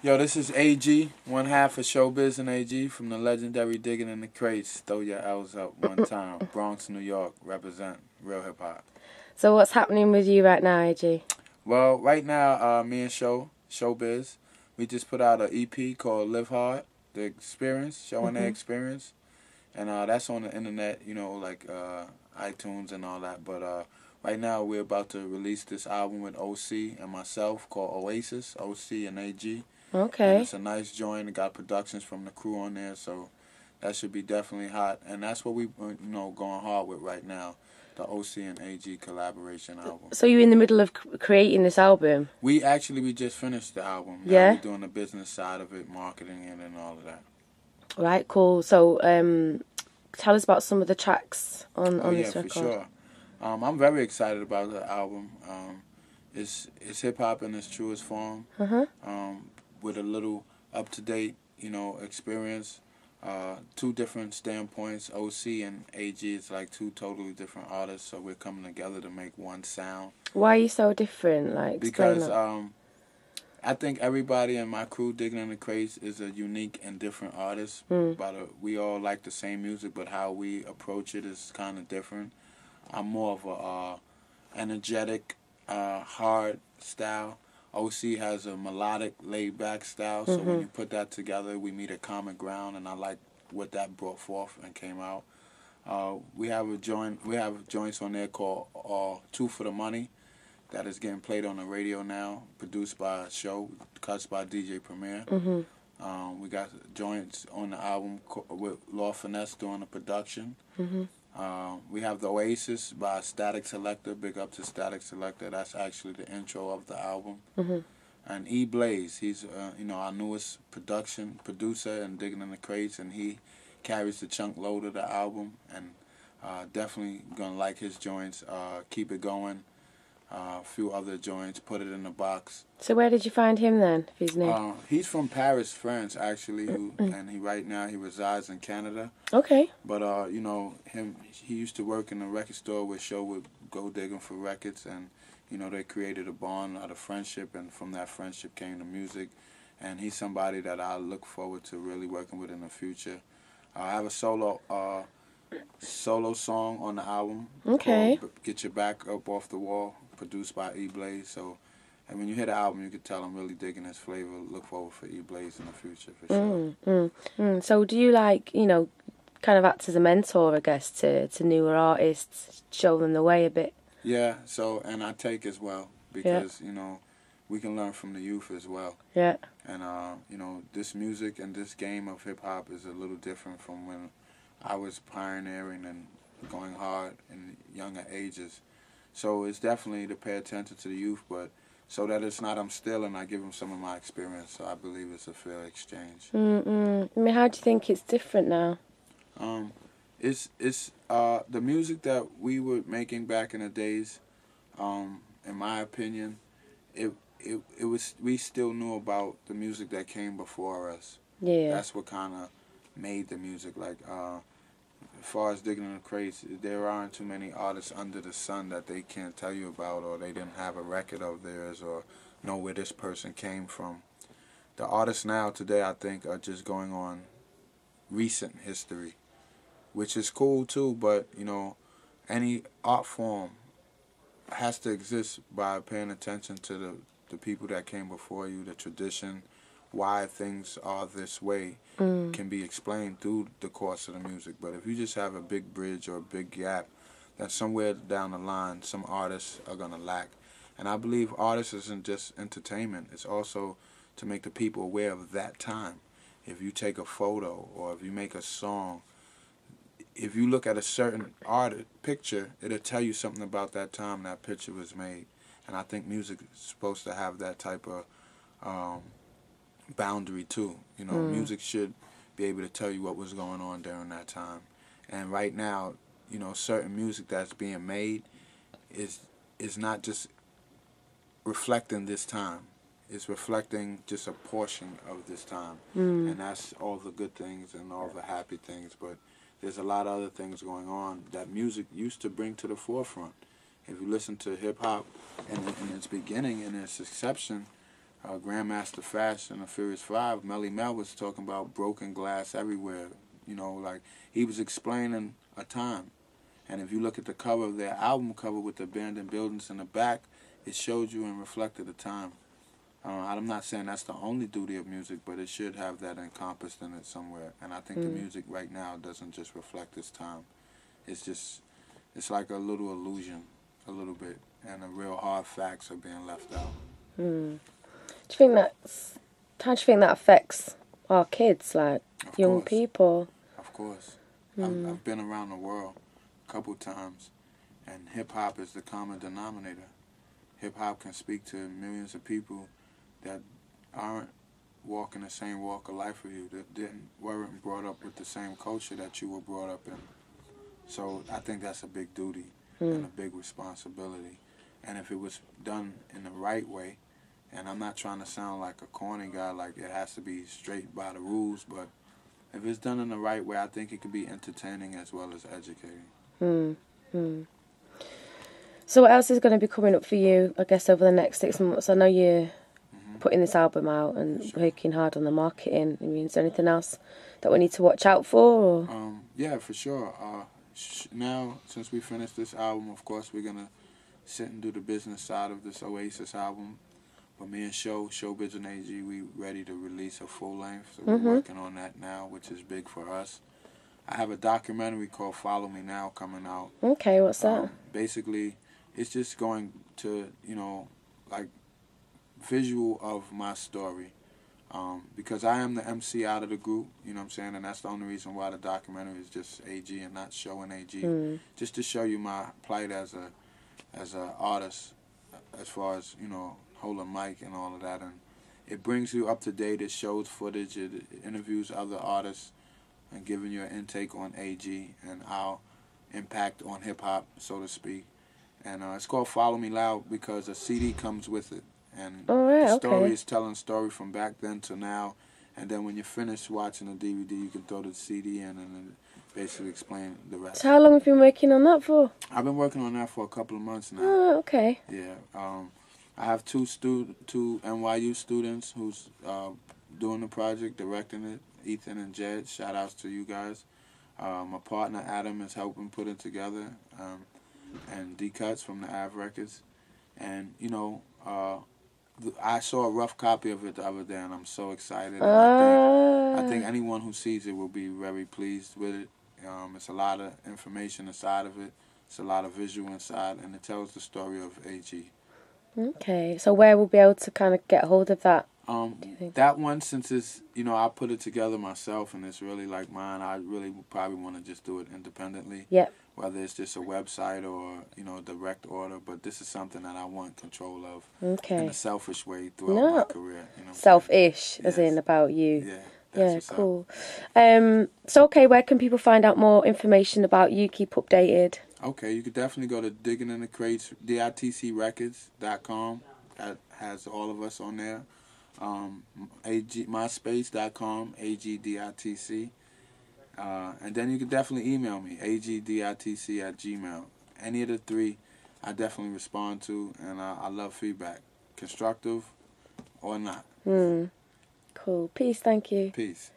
Yo, this is AG, one half of Showbiz and AG from the legendary Digging in the Crates. Throw your L's up one time. Bronx, New York, represent real hip hop. So what's happening with you right now, AG? Well, right now, me and Showbiz, we just put out an EP called Live Hard, the experience, showing their experience. And that's on the internet, like iTunes and all that. But right now, we're about to release this album with OC and myself called Oasis, OC and AG. Okay. And it's a nice joint. It got productions from the crew on there, so that should be definitely hot. And that's what we, going hard with right now, the OC and AG collaboration album. So you're in the middle of creating this album? We just finished the album. Yeah. Now we're doing the business side of it, marketing it, and all of that. Right, cool. So tell us about some of the tracks on this record. For sure. I'm very excited about the album. It's hip hop in its truest form. With a little up-to-date, experience. Two different standpoints. OC and AG is like two totally different artists, so we're coming together to make one sound. Why are you so different? Because I think everybody in my crew, Digging in the Crates, is a unique and different artist. But we all like the same music, but how we approach it is kind of different. I'm more of a energetic, hard style. OC has a melodic, laid-back style, so when you put that together, we meet a common ground, and I like what that brought forth and came out. We have joints on there called Two for the Money that is getting played on the radio now, produced by a show, cuts by DJ Premier. We got joints on the album with Law Finesse doing the production. We have the Oasis by Static Selector. Big up to Static Selector. That's actually the intro of the album. And E Blaze, he's our newest producer and Digging in the Crates, and he carries the chunk load of the album. And definitely gonna like his joints. Keep It Going. A few other joints. Put It in the Box. So where did you find him then? If he's new. He's from Paris, France, actually, and right now he resides in Canada. Okay. But he used to work in a record store where Show would go digging for records, and they created a bond out of friendship, and from that friendship came the music. And he's somebody that I look forward to really working with in the future. I have a solo song on the album. Okay. Called Get Your Back Up Off the Wall, produced by E Blaze. So, and when you hear the album, you can tell I'm really digging his flavor. Look forward for E Blaze in the future for sure. So do you kind of act as a mentor, I guess, to newer artists, show them the way a bit? Yeah. So, and I take as well because we can learn from the youth as well. Yeah. And this music and this game of hip hop is a little different from when I was pioneering and going hard in younger ages. So it's definitely to pay attention to the youth, but so that it's not I'm stealing, I give them some of my experience. So I believe it's a fair exchange. I mean, how do you think it's different now? It's the music that we were making back in the days. In my opinion, it was, we still knew about the music that came before us. Yeah. That's what kind of made the music. Like as far as Digging in the Crates, there aren't too many artists under the sun that they can't tell you about, or they didn't have a record of theirs, or know where this person came from. The artists now today, I think, are just going on recent history, which is cool too, but any art form has to exist by paying attention to the people that came before you, the tradition, why things are this way can be explained through the course of the music. But if you just have a big bridge or a big gap, then somewhere down the line, some artists are going to lack. And I believe artists isn't just entertainment. It's also to make the people aware of that time. If you take a photo or if you make a song, if you look at a certain picture, it'll tell you something about that time that picture was made. And I think music is supposed to have that type of boundary too. Music should be able to tell you what was going on during that time. And right now, certain music that's being made is not just reflecting this time. It's reflecting just a portion of this time. And that's all the good things and all the happy things. But there's a lot of other things going on that music used to bring to the forefront. If you listen to hip-hop in its beginning and its inception, Grandmaster Fast and the Furious 5, Melly Mel was talking about broken glass everywhere. You know, like, he was explaining a time. And if you look at the cover of their album cover with the abandoned buildings in the back, it showed you and reflected the time. I'm not saying that's the only duty of music, but it should have that encompassed in it somewhere. And I think the music right now doesn't just reflect this time. It's like a little illusion, a little bit, and the real hard facts are being left out. How do you think that affects our kids, like Of young course. people? Of course. I've been around the world a couple times, and hip-hop is the common denominator. Hip-hop can speak to millions of people that aren't walking the same walk of life with you, that weren't brought up with the same culture that you were brought up in. So I think that's a big duty and a big responsibility. And if it was done in the right way, and I'm not trying to sound like a corny guy, like it has to be straight by the rules, but if it's done in the right way, I think it can be entertaining as well as educating. So what else is going to be coming up for you, I guess, over the next 6 months? I know you're putting this album out and working hard on the marketing. I mean, is there anything else that we need to watch out for? Or? Yeah, for sure. Now, since we finished this album, of course, we're going to sit and do the business side of this Oasis album. But me and Showbiz and AG, we ready to release a full length. So we're working on that now, which is big for us. I have a documentary called Follow Me Now coming out. Okay, what's that? Basically, it's just going to, like, visual of my story. Because I am the MC out of the group, you know what I'm saying? And that's the only reason why the documentary is just AG and not showing AG. Just to show you my plight as a artist, as far as, hold a mic and all of that. And it brings you up to date. It shows footage. It interviews other artists and giving you an intake on AG and our impact on hip-hop, so to speak. And it's called Follow Me Loud because a CD comes with it. And the story is telling a story from back then to now. And then when you're finished watching the DVD, you can throw the CD in and then basically explain the rest. So how long have you been working on that for? I've been working on that for a couple of months now. Oh, okay. Yeah. I have two NYU students who's doing the project, directing it, Ethan and Jed. Shout outs to you guys. My partner Adam is helping put it together, and D.I.t.c from the Av Records. And, I saw a rough copy of it the other day, and I'm so excited. And I think anyone who sees it will be very pleased with it. It's a lot of information inside of it. It's a lot of visual inside, and it tells the story of AG. Okay, so where we'll be able to kind of get hold of that? That one, since it's, I put it together myself and it's really like mine, I really would probably want to just do it independently. Yep. Whether it's just a website or, direct order, but this is something that I want control of. Okay. In a selfish way throughout my career. Selfish, as in about you. Yeah. Yeah, cool. So, okay, where can people find out more information about you, keep updated? Okay, you could definitely go to Digging in the Crates, DITC Records.com. That has all of us on there. MySpace.com, AGDITC. And then you can definitely email me, agditc@gmail. Any of the three, I definitely respond to, and I love feedback, constructive or not. Cool. Peace, thank you. Peace.